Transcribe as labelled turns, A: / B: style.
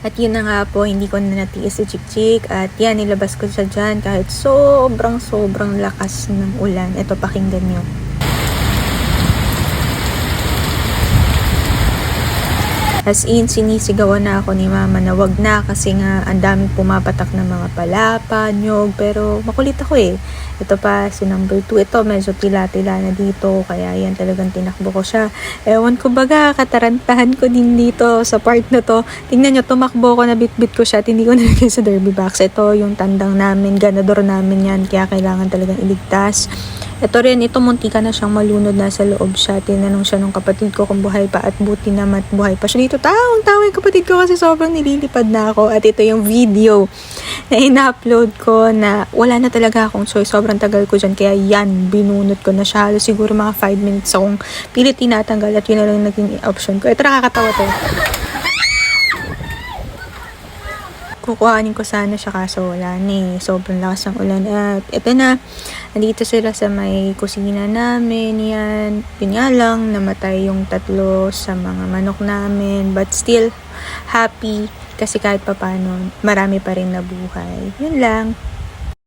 A: At yun na nga po, hindi ko na natiis si Chik at yan, nilabas ko siya dyan kahit sobrang lakas ng ulan. Ito, pakinggan nyo. As in, sinisigawan na ako ni mama na wag na kasi nga ang daming pumapatak ng mga palapa, nyog, pero makulit ako eh. Ito pa, si number 2, ito medyo tila-tila na dito, kaya yan talagang tinakbo ko siya. Ewan ko baga, katarantahan ko din dito sa part na to. Tingnan nyo, tumakbo ko, nabitbit ko siya at hindi ko nalagay sa derby box. Ito yung tandang namin, ganador namin yan, kaya kailangan talagang iligtas. Ito rin, ito muntika na siyang malunod, nasa loob siya. Tinanong siya nung kapatid ko kung buhay pa at buti naman buhay pa siya dito. Tawang-tawa yung kapatid ko kasi sobrang nililipad na ako. At ito yung video na ina-upload ko na wala na talaga akong choice. Sobrang tagal ko dyan. Kaya yan, binunot ko na siya. Halos siguro mga 5 minutes akong pilit tinatanggal at yun na lang naging option ko. Ito nakakatawa to. Kukuhanin ko sana siya kaso wala na eh. Sobrang lakas ng ulan. At ito na, nandito sila sa may kusina namin. Yan. Yun nga lang, namatay yung 3 sa mga manok namin. But still, happy. Kasi kahit papano, marami pa rin nabuhay. Yun lang.